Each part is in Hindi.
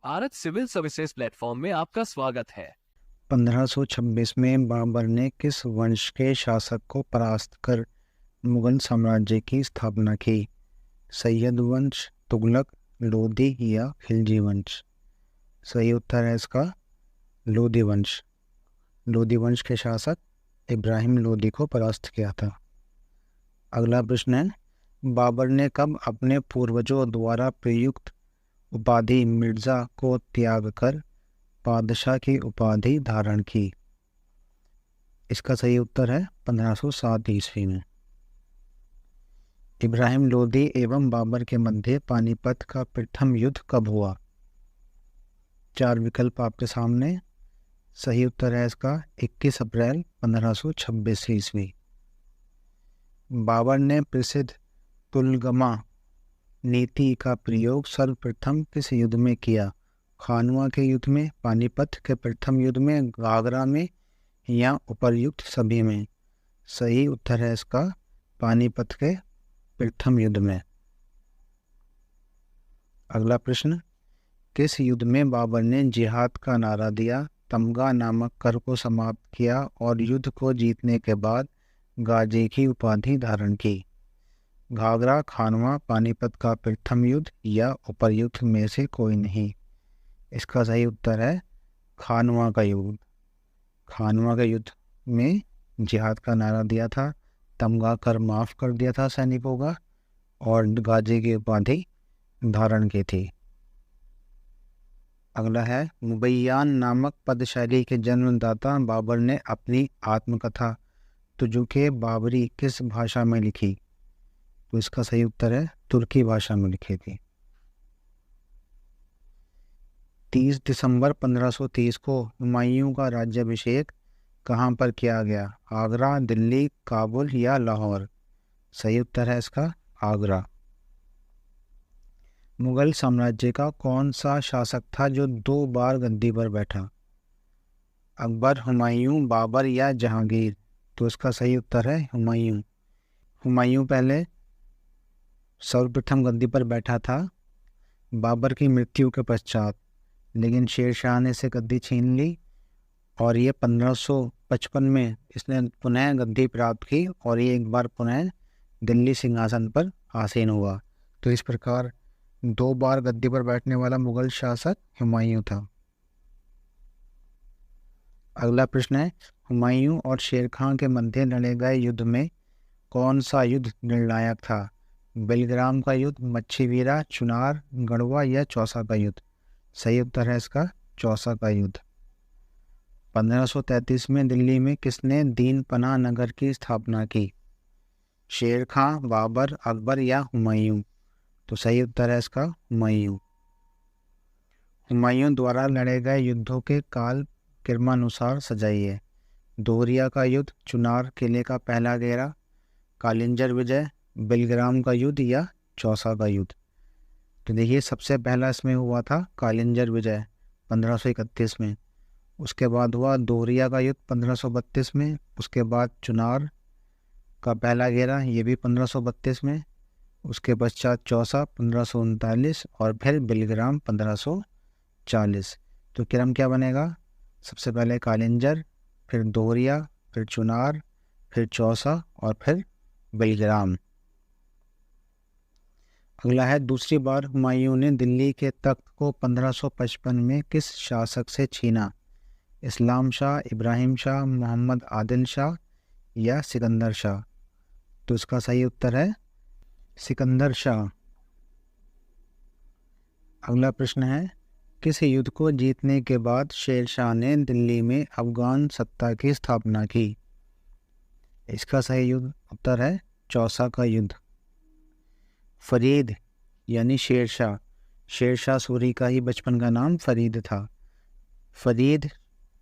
भारत सिविल सर्विसेज प्लेटफॉर्म में आपका स्वागत है। 1526 में बाबर ने किस वंश के शासक को परास्त कर मुगल साम्राज्य की स्थापना की? सैयद वंश, तुगलक, लोधी या खिलजी वंश? सही उत्तर है इसका लोधी वंश। लोधी वंश के शासक इब्राहिम लोधी को परास्त किया था। अगला प्रश्न है, बाबर ने कब अपने पूर्वजों द्वारा प्रयुक्त उपाधि मिर्जा को त्याग कर बादशाह की उपाधि धारण की? इसका सही उत्तर है 1507 ईस्वी में। इब्राहिम लोधी एवं बाबर के मध्य पानीपत का प्रथम युद्ध कब हुआ? 4 विकल्प आपके सामने। सही उत्तर है इसका 21 अप्रैल 1526 ईस्वी। बाबर ने प्रसिद्ध तुलगमा नीति का प्रयोग सर्वप्रथम किस युद्ध में किया? खानवा के युद्ध में, पानीपत के प्रथम युद्ध में, घाघरा में या उपर्युक्त सभी में? सही उत्तर है इसका पानीपत के प्रथम युद्ध में। अगला प्रश्न, किस युद्ध में बाबर ने जिहाद का नारा दिया, तमगा नामक कर को समाप्त किया और युद्ध को जीतने के बाद गाजी की उपाधि धारण की? घाघरा, खानवा, पानीपत का प्रथम युद्ध या उपर्युक्त में से कोई नहीं? इसका सही उत्तर है खानवा का युद्ध। खानवा के युद्ध में जिहाद का नारा दिया था, तमगा कर माफ कर दिया था सैनिकों का और गाजी की उपाधि धारण की थी। अगला है, मुबैयान नामक पदशैली के जन्मदाता बाबर ने अपनी आत्मकथा तुजुके बाबरी किस भाषा में लिखी? तो इसका सही उत्तर है तुर्की भाषा में लिखी थी। 30 दिसंबर 1530 को हुमायूं का राज्याभिषेक कहाँ पर किया गया? आगरा, दिल्ली, काबुल या लाहौर? सही उत्तर है इसका आगरा। मुगल साम्राज्य का कौन सा शासक था जो 2 बार गद्दी पर बैठा? अकबर, हुमायूं, बाबर या जहांगीर? तो इसका सही उत्तर है हुमायूं। हुमायूं पहले सर्वप्रथम गद्दी पर बैठा था बाबर की मृत्यु के पश्चात, लेकिन शेर शाह ने इसे गद्दी छीन ली और ये 1555 में इसने पुनः गद्दी प्राप्त की और ये एक बार पुनः दिल्ली सिंहासन पर आसीन हुआ। तो इस प्रकार 2 बार गद्दी पर बैठने वाला मुगल शासक हुमायूं था। अगला प्रश्न है, हुमायूं और शेर खां के मध्य लड़े गए युद्ध में कौन सा युद्ध निर्णायक था? बेलग्राम का युद्ध, मच्छीवीरा, चुनार, गढ़वा या चौसा का युद्ध? सही उत्तर है इसका चौसा का युद्ध। 1533 में दिल्ली में किसने दीन पनाह नगर की स्थापना की? शेर खां, बाबर, अकबर या हुमायूं? तो सही उत्तर है इसका हुमायूं। हुमायूं द्वारा लड़े गए युद्धों के काल क्रमानुसार सजाइए। दोहरिया का युद्ध, चुनार किले का पहला घेरा, कालिंजर विजय, बेलग्राम का युद्ध या चौसा का युद्ध? तो देखिए, सबसे पहला इसमें हुआ था कालिंजर विजय 1531 में, उसके बाद हुआ दोहरिया का युद्ध 1532 में, उसके बाद चुनार का पहला घेरा ये भी 1532 में, उसके पश्चात चौसा 1539 और फिर बेलग्राम 1540। तो क्रम क्या बनेगा? सबसे पहले कालिंजर, फिर दोहरिया, फिर चुनार, फिर चौसा और फिर बेलग्राम। अगला है, दूसरी बार हुमायूं ने दिल्ली के तख्त को 1555 में किस शासक से छीना? इस्लाम शाह, इब्राहिम शाह, मोहम्मद आदिल शाह या सिकंदर शाह? तो इसका सही उत्तर है सिकंदर शाह। अगला प्रश्न है, किस युद्ध को जीतने के बाद शेर शाह ने दिल्ली में अफगान सत्ता की स्थापना की? इसका सही उत्तर है चौसा का युद्ध। फरीद यानी शेर शाह सूरी का ही बचपन का नाम फरीद था। फरीद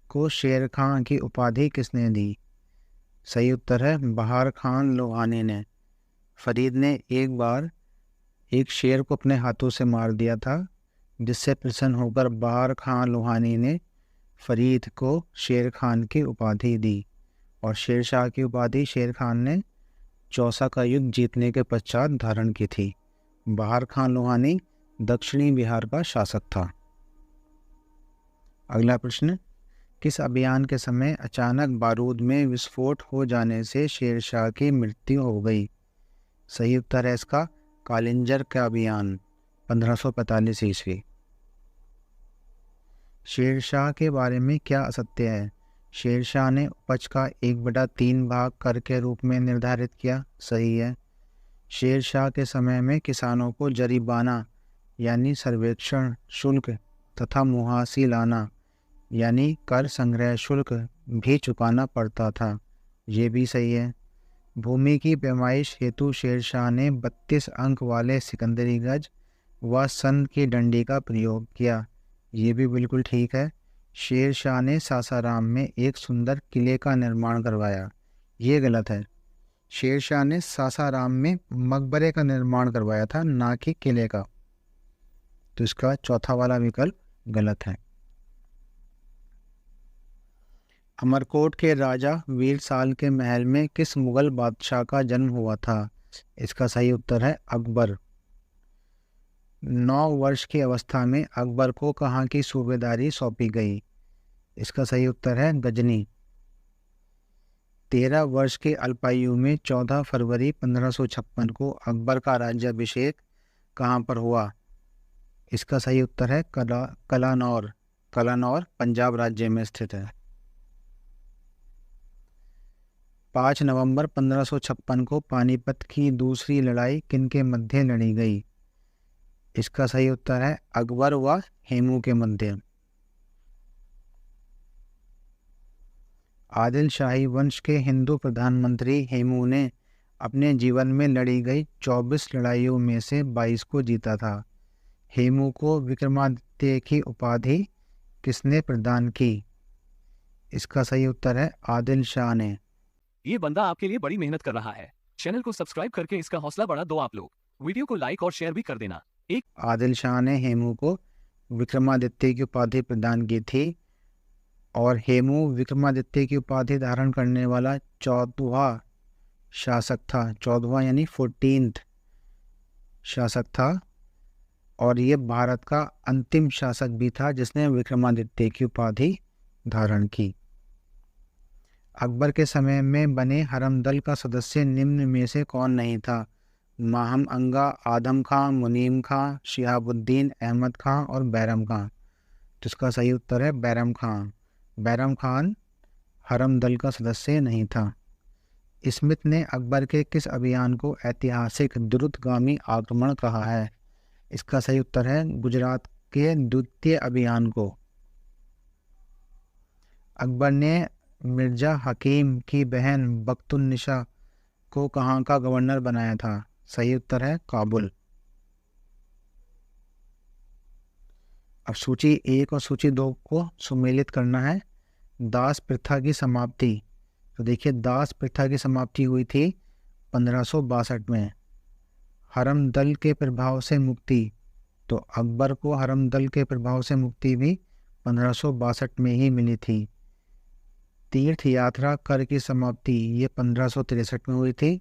को शेर खां की उपाधि किसने दी? सही उत्तर है बहार खान लोहानी ने। फरीद ने एक बार एक शेर को अपने हाथों से मार दिया था, जिससे प्रसन्न होकर बहार खान लोहानी ने फरीद को शेर खान की उपाधि दी और शेर शाह की उपाधि शेर खान ने चौसा का युद्ध जीतने के पश्चात धारण की थी। बहार खान लोहानी दक्षिणी बिहार का शासक था। अगला प्रश्न, किस अभियान के समय अचानक बारूद में विस्फोट हो जाने से शेरशाह की मृत्यु हो गई? सही उत्तर है इसका कालिंजर का अभियान 1545 ईस्वी। शेरशाह के बारे में क्या असत्य है? शेरशाह ने उपज का 1/3 भाग कर के रूप में निर्धारित किया। सही है। शेरशाह के समय में किसानों को जरीबाना यानी सर्वेक्षण शुल्क तथा मुहासिलाना यानी कर संग्रह शुल्क भी चुकाना पड़ता था। ये भी सही है। भूमि की पैमाइश हेतु शेरशाह ने 32 अंक वाले सिकंदरी गज व सन की डंडी का प्रयोग किया। ये भी बिल्कुल ठीक है। शेरशाह ने सासाराम में एक सुंदर किले का निर्माण करवाया। ये गलत है। शेरशाह ने सासाराम में मकबरे का निर्माण करवाया था, ना कि किले का। तो इसका चौथा वाला विकल्प गलत है। अमरकोट के राजा वीरसाल के महल में किस मुगल बादशाह का जन्म हुआ था? इसका सही उत्तर है अकबर। 9 वर्ष की अवस्था में अकबर को कहाँ की सूबेदारी सौंपी गई? इसका सही उत्तर है गजनी। 13 वर्ष के अल्पायु में 14 फरवरी 1556 को अकबर का राज्याभिषेक कहाँ पर हुआ? इसका सही उत्तर है कलानौर। कलानौर पंजाब राज्य में स्थित है। 5 नवंबर 1556 को पानीपत की दूसरी लड़ाई किनके मध्य लड़ी गई? इसका सही उत्तर है अकबर व हेमू के मध्य। आदिल शाही वंश के हिंदू प्रधानमंत्री हेमू ने अपने जीवन में लड़ी गई 24 लड़ाइयों में से 22 को जीता था। हेमू को विक्रमादित्य की उपाधि किसने प्रदान की? इसका सही उत्तर है आदिल शाह ने। ये बंदा आपके लिए बड़ी मेहनत कर रहा है। चैनल को सब्सक्राइब करके इसका हौसला बढ़ा दो आप लोग। वीडियो को लाइक और शेयर भी कर देना। आदिल शाह ने हेमू को विक्रमादित्य की उपाधि प्रदान की थी और हेमू विक्रमादित्य की उपाधि धारण करने वाला 14वां शासक था। 14वां यानी 14th शासक था और ये भारत का अंतिम शासक भी था जिसने विक्रमादित्य की उपाधि धारण की। अकबर के समय में बने हरमदल का सदस्य निम्न में से कौन नहीं था? माहम अंगा, आदम खां, मुनीम खां, शिहाबुद्दीन अहमद खां और बैरम खां। तो इसका सही उत्तर है बैरम खां। बैरम खान हरमदल का सदस्य नहीं था। स्मिथ ने अकबर के किस अभियान को ऐतिहासिक द्रुतगामी आक्रमण कहा है? इसका सही उत्तर है गुजरात के द्वितीय अभियान को। अकबर ने मिर्जा हकीम की बहन बख्तुन्निसा को कहाँ का गवर्नर बनाया था? सही उत्तर है काबुल। अब सूची 1 और सूची 2 को सुमेलित करना है। दास प्रथा की समाप्ति। तो देखिए, दास प्रथा की समाप्ति हुई थी 1562 में। हरमदल के प्रभाव से मुक्ति, तो अकबर को हरमदल के प्रभाव से मुक्ति भी 1562 में ही मिली थी। तीर्थ यात्रा कर की समाप्ति ये 1563 में हुई थी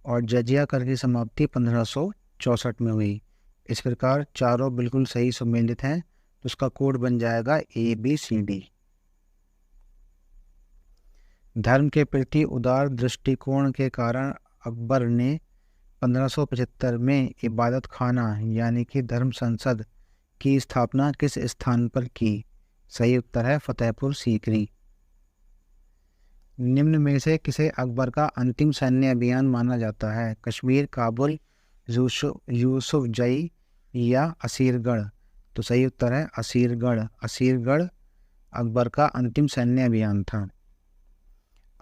और जजिया कर की समाप्ति 1564 में हुई। इस प्रकार चारों बिल्कुल सही सुमेलित हैं, तो उसका कोड बन जाएगा ABCD। धर्म के प्रति उदार दृष्टिकोण के कारण अकबर ने 1575 में इबादत खाना यानी कि धर्म संसद की स्थापना किस स्थान पर की? सही उत्तर है फतेहपुर सीकरी। निम्न में से किसे अकबर का अंतिम सैन्य अभियान माना जाता है? कश्मीर, काबुल, यूसुफजई या असीरगढ़? तो सही उत्तर है असीरगढ़। असीरगढ़ अकबर का अंतिम सैन्य अभियान था।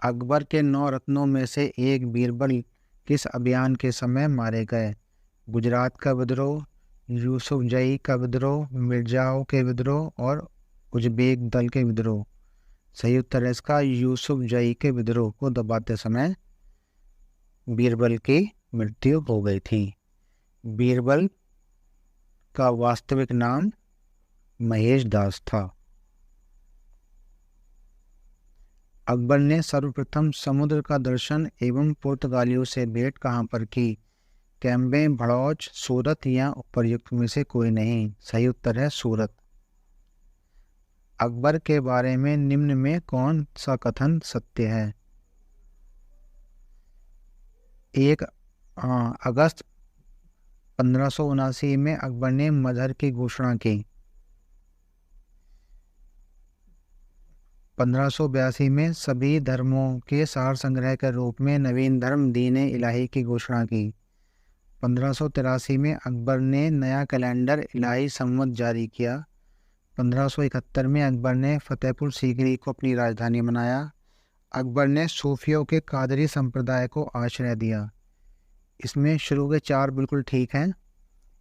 अकबर के 9 रत्नों में से एक बीरबल किस अभियान के समय मारे गए? गुजरात का विद्रोह, यूसुफजई का विद्रोह, मिर्जाओं के विद्रोह और उज्बेक दल के विद्रोह। सही उत्तर है इसका यूसुफजई के विद्रोह को दबाते समय बीरबल की मृत्यु हो गई थी। बीरबल का वास्तविक नाम महेश दास था। अकबर ने सर्वप्रथम समुद्र का दर्शन एवं पुर्तगालियों से भेंट कहाँ पर की? कैम्बे, भड़ौच, सूरत या उपर्युक्त में से कोई नहीं। सही उत्तर है सूरत। अकबर के बारे में निम्न में कौन सा कथन सत्य है? 1 अगस्त 1579 में अकबर ने मजहर की घोषणा की। 1582 में सभी धर्मों के सार संग्रह के रूप में नवीन धर्म दीन इलाही की घोषणा की। 1583 में अकबर ने नया कैलेंडर इलाही संवत जारी किया। 1571 में अकबर ने फतेहपुर सीकरी को अपनी राजधानी बनाया। अकबर ने सूफियों के कादरी संप्रदाय को आश्रय दिया। इसमें शुरू के 4 बिल्कुल ठीक हैं,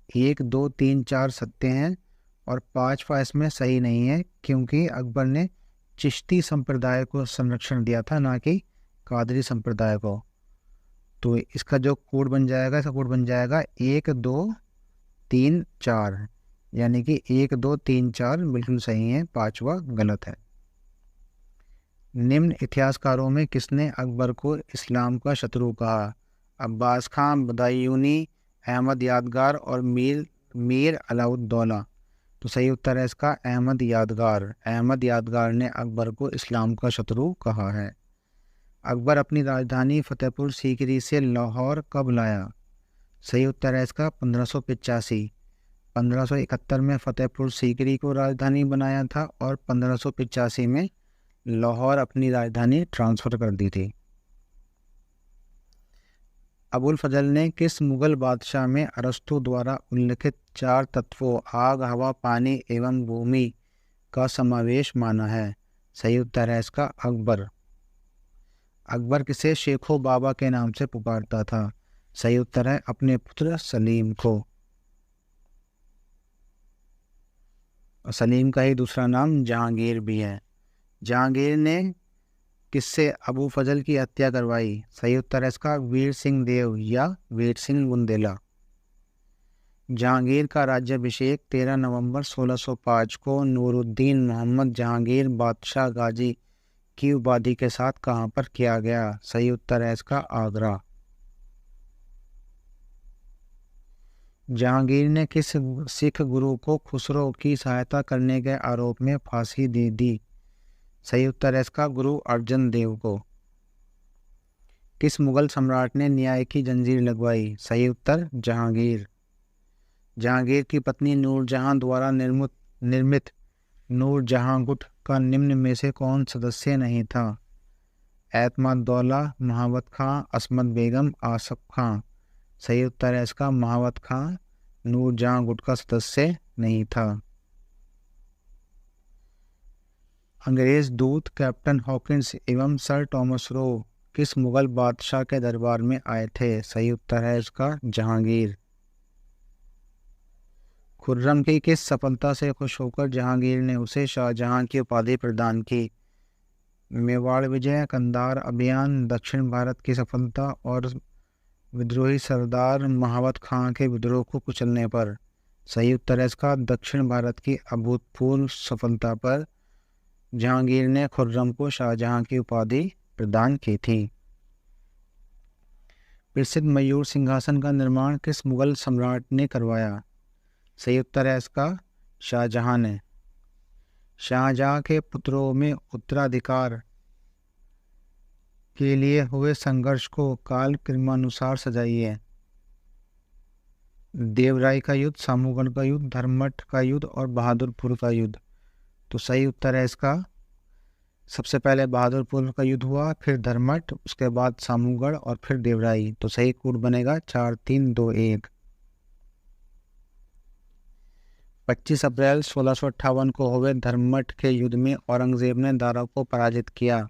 1, 2, 3, 4 सत्य हैं और 5वां इसमें सही नहीं है, क्योंकि अकबर ने चिश्ती संप्रदाय को संरक्षण दिया था, ना कि कादरी संप्रदाय को। तो इसका जो कोड बन जाएगा, इसका कोड बन जाएगा 1, 2, 3, 4, यानी कि 1, 2, 3, 4 बिल्कुल सही है, 5वां गलत है। निम्न इतिहासकारों में किसने अकबर को इस्लाम का शत्रु कहा? अब्बास खां, बदायूनी, अहमद यादगार और मीर अलाउद्दौला। तो सही उत्तर है इसका अहमद यादगार। अहमद यादगार ने अकबर को इस्लाम का शत्रु कहा है। अकबर अपनी राजधानी फतेहपुर सीकरी से लाहौर कब लाया? सही उत्तर है इसका 1585। 1571 में फतेहपुर सीकरी को राजधानी बनाया था और 1585 में लाहौर अपनी राजधानी ट्रांसफ़र कर दी थी। अबुल फजल ने किस मुगल बादशाह में अरस्तु द्वारा उल्लिखित 4 तत्वों आग, हवा, पानी एवं भूमि का समावेश माना है? सही उत्तर है इसका अकबर। अकबर किसे शेखो बाबा के नाम से पुकारता था? सही उत्तर है अपने पुत्र सलीम को। सलीम का ही दूसरा नाम जहांगीर भी है। जहांगीर ने किससे अबू फजल की हत्या करवाई? सही उत्तर है इसका वीर सिंह देव या वीर सिंह बुंदेला। जहांगीर का राज्याभिषेक 13 नवंबर 1605 को नूरुद्दीन मोहम्मद जहांगीर बादशाह गाजी की उपाधि के साथ कहाँ पर किया गया? सही उत्तर है इसका आगरा। जहांगीर ने किस सिख गुरु को खुसरो की सहायता करने के आरोप में फांसी दे दी? सही उत्तर है इसका गुरु अर्जन देव को। किस मुगल सम्राट ने न्याय की जंजीर लगवाई? सही उत्तर जहांगीर। जहांगीर की पत्नी नूरजहां द्वारा निर्मित नूरजहां गुट का निम्न में से कौन सदस्य नहीं था? एतमादुद्दौला, महावत खां, असमत बेगम, आसफ खां। सही उत्तर है इसका महावत खां नूरजहां गुट का सदस्य नहीं था। अंग्रेज दूत कैप्टन हॉकिंस एवं सर टॉमस रो किस मुगल बादशाह के दरबार में आए थे? सही उत्तर है इसका जहांगीर। खुर्रम की किस सफलता से खुश होकर जहांगीर ने उसे शाहजहां की उपाधि प्रदान की? मेवाड़ विजय, कंधार अभियान, दक्षिण भारत की सफलता और विद्रोही सरदार महावत खां के विद्रोह को कुचलने पर। सही उत्तर है इसका दक्षिण भारत की अभूतपूर्व सफलता पर जहांगीर ने खुर्रम को शाहजहां की उपाधि प्रदान की थी। प्रसिद्ध मयूर सिंहासन का निर्माण किस मुगल सम्राट ने करवाया? सही उत्तर है इसका शाहजहां ने। शाहजहां के पुत्रों में उत्तराधिकार के लिए हुए संघर्ष को काल क्रमानुसार सजाइए। देवराय का युद्ध, सामूगढ़ का युद्ध, धर्मठ का युद्ध और बहादुरपुर का युद्ध। तो सही उत्तर है इसका सबसे पहले बहादुरपुर का युद्ध हुआ, फिर धर्मठ, उसके बाद सामूगढ़ और फिर देवराई। तो सही कोड बनेगा 4, 3, 2, 1। 25 अप्रैल 1658 को हुए धर्मठ के युद्ध में औरंगजेब ने दारा को पराजित किया।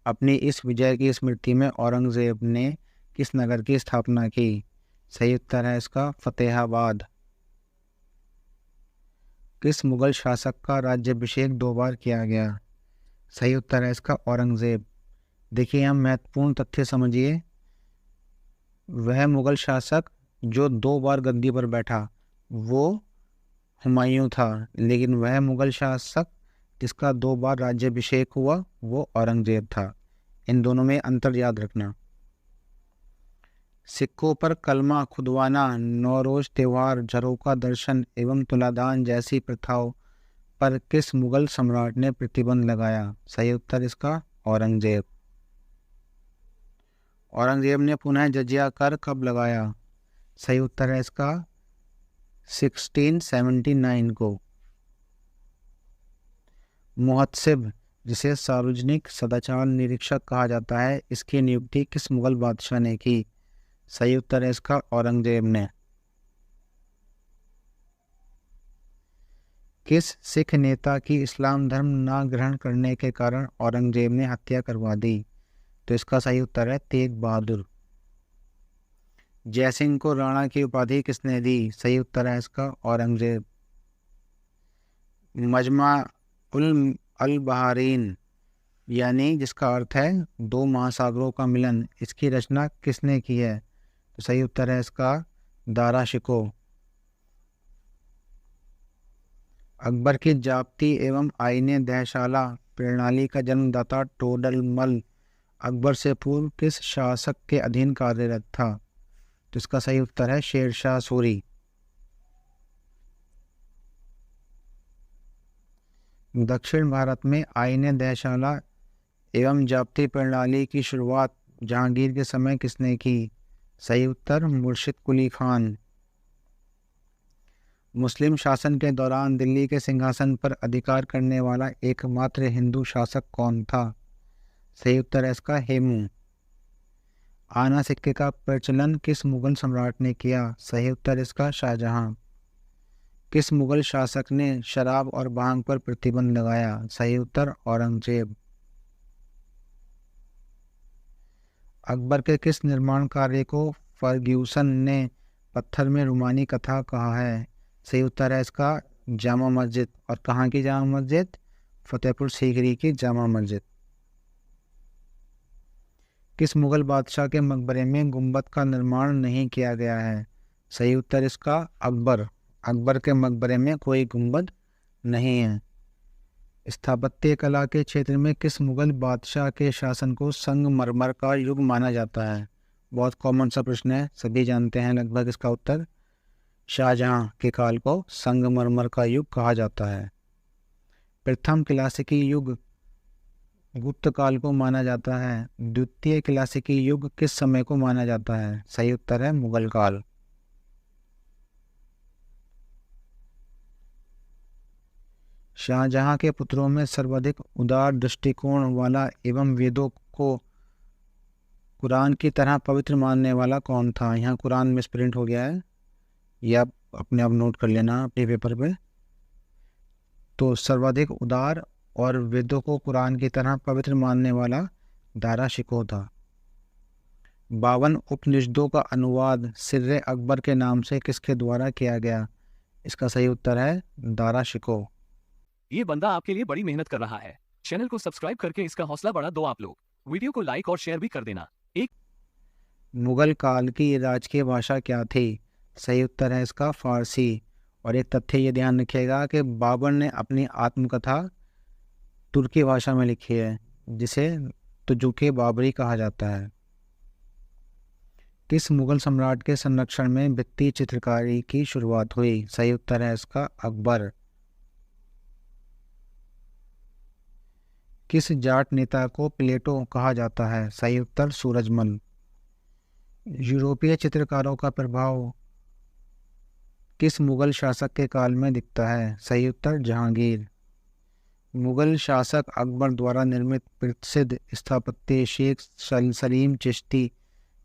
अपनी इस विजय की स्मृति में औरंगजेब ने किस नगर की स्थापना की? सही उत्तर है इसका फतेहाबाद। किस मुगल शासक का राज्याभिषेक 2 बार किया गया? सही उत्तर है इसका औरंगजेब। देखिए यहाँ महत्वपूर्ण तथ्य समझिए, वह मुगल शासक जो 2 बार गद्दी पर बैठा वो हुमायूं था, लेकिन वह मुगल शासक जिसका 2 बार राज्याभिषेक हुआ वो औरंगजेब था। इन दोनों में अंतर याद रखना। सिक्कों पर कलमा खुदवाना, नौरोज त्योहार, झरोका दर्शन एवं तुलादान जैसी प्रथाओं पर किस मुगल सम्राट ने प्रतिबंध लगाया? सही उत्तर इसका औरंगजेब। औरंगजेब ने पुनः जजिया कर कब लगाया? सही उत्तर है इसका 1679 को। मुहतसिब, जिसे सार्वजनिक सदाचार निरीक्षक कहा जाता है, इसकी नियुक्ति किस मुगल बादशाह ने की? सही उत्तर है इसका औरंगजेब ने। किस सिख नेता की इस्लाम धर्म न ग्रहण करने के कारण औरंगजेब ने हत्या करवा दी? तो इसका सही उत्तर है तेग बहादुर। जयसिंह को राणा की उपाधि किसने दी? सही उत्तर है इसका औरंगजेब। मजमा उल अल बहारीन, यानी जिसका अर्थ है दो महासागरों का मिलन, इसकी रचना किसने की है? तो सही उत्तर है इसका दारा शिको। अकबर की जाप्ती एवं आईने दहशाला प्रणाली का जन्मदाता टोडरमल अकबर से पूर्व किस शासक के अधीन कार्यरत था? तो इसका सही उत्तर है शेरशाह सूरी। दक्षिण भारत में आईने दहशाला एवं जाप्ती प्रणाली की शुरुआत जहांगीर के समय किसने की? सही उत्तर मुर्शिद कुली खान। मुस्लिम शासन के दौरान दिल्ली के सिंहासन पर अधिकार करने वाला एकमात्र हिंदू शासक कौन था? सही उत्तर है इसका हेमू। आना सिक्के का प्रचलन किस मुगल सम्राट ने किया? सही उत्तर इसका शाहजहां। किस मुगल शासक ने शराब और भांग पर प्रतिबंध लगाया? सही उत्तर औरंगजेब। अकबर के किस निर्माण कार्य को फर्ग्यूसन ने पत्थर में रुमानी कथा कहा है? सही उत्तर है इसका जामा मस्जिद। और कहाँ की जामा मस्जिद? फतेहपुर सीकरी की जामा मस्जिद। किस मुगल बादशाह के मकबरे में गुंबद का निर्माण नहीं किया गया है? सही उत्तर इसका अकबर। अकबर के मकबरे में कोई गुंबद नहीं है। स्थापत्य कला के क्षेत्र में किस मुगल बादशाह के शासन को संगमरमर का युग माना जाता है? बहुत कॉमन सा प्रश्न है, सभी जानते हैं लगभग इसका उत्तर। शाहजहां के काल को संगमरमर का युग कहा जाता है। प्रथम क्लासिकी युग गुप्त काल को माना जाता है। द्वितीय क्लासिकी युग किस समय को माना जाता है? सही उत्तर है मुगल काल। शाहजहां के पुत्रों में सर्वाधिक उदार दृष्टिकोण वाला एवं वेदों को कुरान की तरह पवित्र मानने वाला कौन था? यहाँ कुरान मिसप्रिंट हो गया है, यह आप अपने आप नोट कर लेना अपने पेपर पे। तो सर्वाधिक उदार और वेदों को कुरान की तरह पवित्र मानने वाला दारा शिकोह था। 52 उपनिषदों का अनुवाद सिर्रे अकबर के नाम से किसके द्वारा किया गया? इसका सही उत्तर है दारा शिकोह। ये बंदा आपके लिए बड़ी मेहनत कर रहा है। चैनल को सब्सक्राइब करके इसका हौसला बढ़ा दो आप लोग। वीडियो को लाइक और शेयर भी कर देना। मुगल काल की राजकीय भाषा क्या थी? सही उत्तर है इसका फारसी। और एक तथ्य ये ध्यान रखिएगा कि बाबर ने अपनी आत्मकथा तुर्की भाषा में लिखी है, जिसे तुजुके बाबरी कहा जाता है। किस मुगल सम्राट के संरक्षण में भित्ति चित्रकारी की शुरुआत हुई? सही उत्तर है इसका अकबर। किस जाट नेता को प्लेटो कहा जाता है? सही उत्तर सूरजमल। यूरोपीय चित्रकारों का प्रभाव किस मुगल शासक के काल में दिखता है? सही उत्तर जहांगीर। मुगल शासक अकबर द्वारा निर्मित प्रसिद्ध स्थापत्य शेख सलीम चिश्ती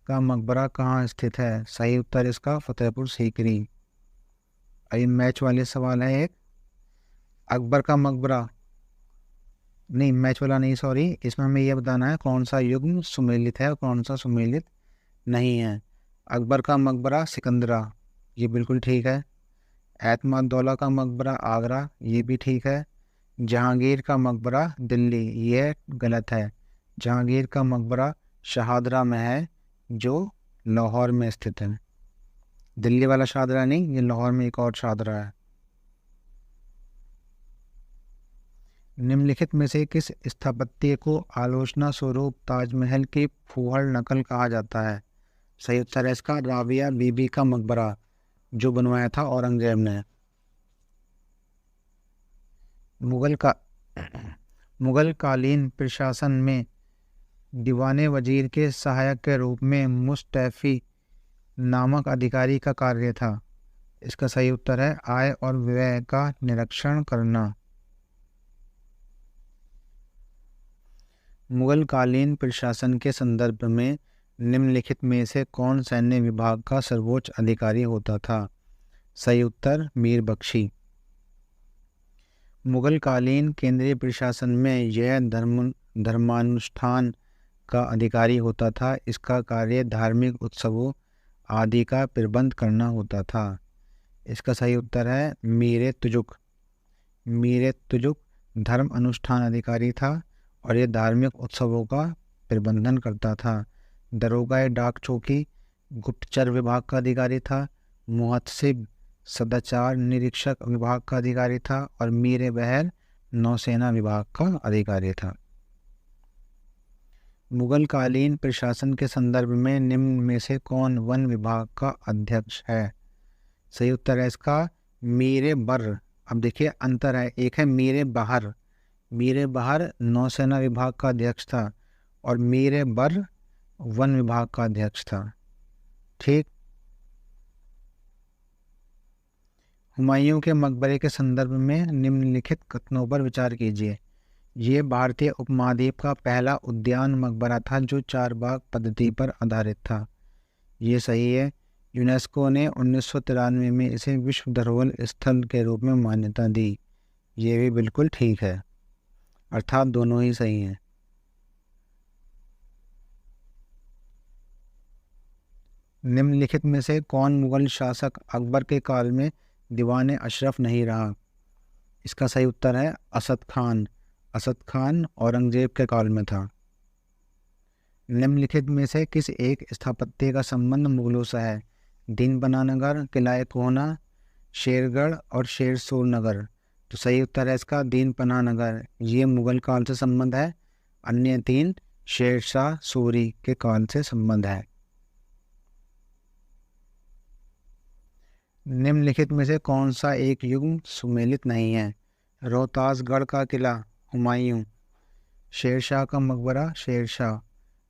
का मकबरा कहाँ स्थित है? सही उत्तर इसका फतेहपुर सीकरी। अभी मैच वाले सवाल है एक। अकबर का मकबरा नहीं, मैच वाला नहीं, सॉरी, इसमें हमें यह बताना है कौन सा युग्म सुमेलित है और कौन सा सुमेलित नहीं है। अकबर का मकबरा सिकंदरा, ये बिल्कुल ठीक है। एतमादुद्दौला का मकबरा आगरा, ये भी ठीक है। जहांगीर का मकबरा दिल्ली, ये गलत है। जहांगीर का मकबरा शहादरा में है, जो लाहौर में स्थित है। दिल्ली वाला शाहदरा नहीं, ये लाहौर में एक और शाहदरा है। निम्नलिखित में से किस स्थापत्य को आलोचना स्वरूप ताजमहल की फूहड़ नकल कहा जाता है? सही उत्तर है इसका राबिया बीबी का मकबरा, जो बनवाया था औरंगजेब ने। मुगल का मुगल कालीन प्रशासन में दीवाने वजीर के सहायक के रूप में मुस्तैफी नामक अधिकारी का कार्य था। इसका सही उत्तर है आय और व्यय का निरीक्षण करना। मुगल कालीन प्रशासन के संदर्भ में निम्नलिखित में से कौन सैन्य विभाग का सर्वोच्च अधिकारी होता था? सही उत्तर मीर बख्शी। मुगल कालीन केंद्रीय प्रशासन में यह धर्मानुष्ठान का अधिकारी होता था। इसका कार्य धार्मिक उत्सवों आदि का प्रबंध करना होता था। इसका सही उत्तर है मीर तुजुक। मीर तुजुक धर्म अनुष्ठान अधिकारी था और ये धार्मिक उत्सवों का प्रबंधन करता था। दरोगा डाक चौकी गुप्तचर विभाग का अधिकारी था। मुहतसिब सदाचार निरीक्षक विभाग का अधिकारी था और मीर बहर नौसेना विभाग का अधिकारी था। मुगल कालीन प्रशासन के संदर्भ में निम्न में से कौन वन विभाग का अध्यक्ष है? सही उत्तर है इसका मीर बर। अब देखिए अंतर है, एक है मीर बहर। मीर बहर नौसेना विभाग का अध्यक्ष था और मीर बर वन विभाग का अध्यक्ष था। ठीक। हुमायूं के मकबरे के संदर्भ में निम्नलिखित कथनों पर विचार कीजिए। ये भारतीय उपमहाद्वीप का पहला उद्यान मकबरा था जो 4 बाग पद्धति पर आधारित था। ये सही है। यूनेस्को ने 1993 में इसे विश्व धरोहर स्थल के रूप में मान्यता दी। ये भी बिल्कुल ठीक है, अर्थात दोनों ही सही हैं। निम्नलिखित में से कौन मुगल शासक अकबर के काल में दीवाने अशरफ नहीं रहा? इसका सही उत्तर है असद खान। असद खान औरंगजेब के काल में था। निम्नलिखित में से किस एक स्थापत्य का संबंध मुगलों से है? दीनबना नगर, किला कोहना, शेरगढ़ और शेरसूर नगर। तो सही उत्तर है इसका दीनपना नगर। ये मुगल काल से संबंध है। अन्य 3 शेरशाह सूरी के काल से संबंध है। निम्नलिखित में से कौन सा एक युग सुमेलित नहीं है? रोहतासगढ़ का किला हुमायूं, शेरशाह का मकबरा शेरशाह,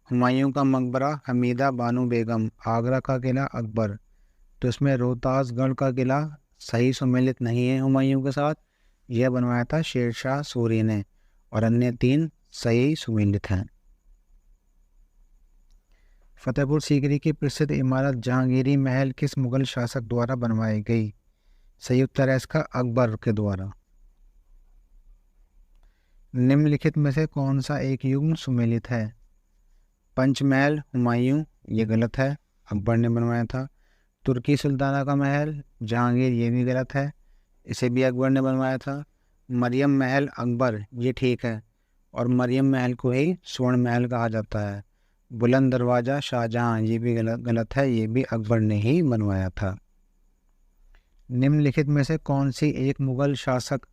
हुमायूं का मकबरा हमीदा बानो बेगम, आगरा का किला अकबर। तो इसमें रोहतासगढ़ का किला सही सुमेलित नहीं है हुमायूं के साथ। यह बनवाया था शेरशाह सूरी ने और अन्य 3 सही सुमेलित हैं। फतेहपुर सीकरी की प्रसिद्ध इमारत जहांगीरी महल किस मुगल शासक द्वारा बनवाई गई? सही उत्तर है इसका अकबर के द्वारा। निम्नलिखित में से कौन सा एक युग सुमेलित है? पंचमहल हुमायूं, ये गलत है, अकबर ने बनवाया था। तुर्की सुल्ताना का महल जहांगीर, ये भी गलत है, इसे भी अकबर ने बनवाया था। मरियम महल अकबर, ये ठीक है, और मरियम महल को ही स्वर्ण महल कहा जाता है। बुलंद दरवाज़ा शाहजहां, ये भी गलत है, ये भी अकबर ने ही बनवाया था। निम्नलिखित में से कौन सी एक मुगल शासक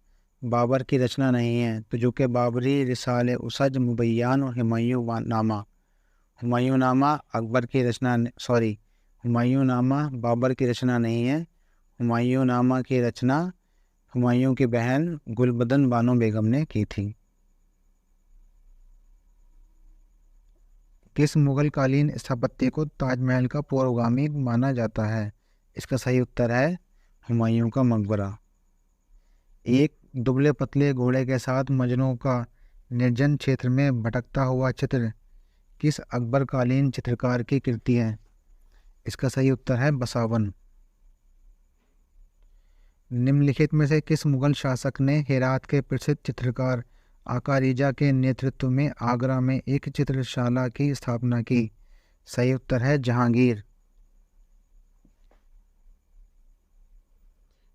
बाबर की रचना नहीं है? तो जो कि बाबरी, रिसाले उसज, मुबैयान और हुमायूं नामा। हुमायूं नामा अकबर की रचना, हुमायूं नामा बाबर की रचना नहीं है। हुमायूं नामा की रचना हुमायूं की बहन गुलबदन बानो बेगम ने की थी। किस मुगल कालीन स्थापत्य को ताजमहल का पूर्वगामी माना जाता है? इसका सही उत्तर है हुमायूं का मकबरा। एक दुबले पतले घोड़े के साथ मजनू का निर्जन क्षेत्र में भटकता हुआ चित्र किस अकबर कालीन चित्रकार की कृति है? इसका सही उत्तर है बसावन। निम्नलिखित में से किस मुगल शासक ने हेरात के प्रसिद्ध चित्रकार आका रिजा के नेतृत्व में आगरा में एक चित्रशाला की स्थापना की? सही उत्तर है जहांगीर।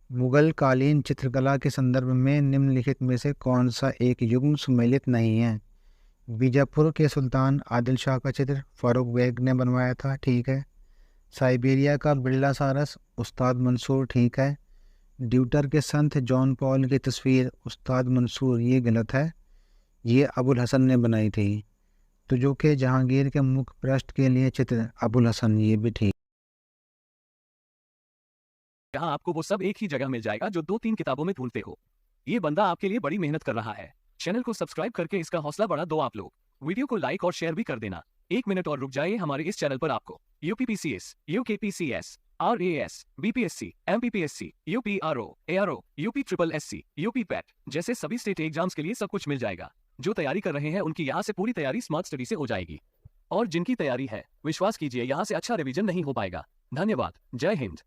मुगल कालीन चित्रकला के संदर्भ में निम्नलिखित में से कौन सा एक युग सुमेलित नहीं है? बीजापुर के सुल्तान आदिल शाह का चित्र फारूक बेग ने बनवाया था, ठीक है। साइबेरिया का बिरला सारस उस्ताद मंसूर, ठीक है। ड्यूटर के संत जॉन पॉल की तस्वीर उस्ताद मंसूर, ये गलत है, ये अबुल हसन ने बनाई थी। तो जो कि जहांगीर के मुख पृष्ठ के लिए चित्र अबुल हसन, ये भी ठीक। यहाँ आपको वो सब एक ही जगह मिल जाएगा जो 2-3 किताबों में ढूंढते हो। ये बंदा आपके लिए बड़ी मेहनत कर रहा है। चैनल को सब्सक्राइब करके इसका हौसला बढ़ा दो आप लोग। वीडियो को लाइक और शेयर भी कर देना। 1 मिनट और रुक जाइए, हमारे इस चैनल पर आपको UPPCS, UKPCS, RAS, BPSC, MPPSC, UPRO, ARO, UP triple SC, UP PET जैसे सभी स्टेट एग्जाम्स के लिए सब कुछ मिल जाएगा। जो तैयारी कर रहे हैं उनकी यहाँ से पूरी तैयारी स्मार्ट स्टडी से हो जाएगी। और जिनकी तैयारी है, विश्वास कीजिए यहाँ से अच्छा रिवीजन नहीं हो पाएगा। धन्यवाद। जय हिंद।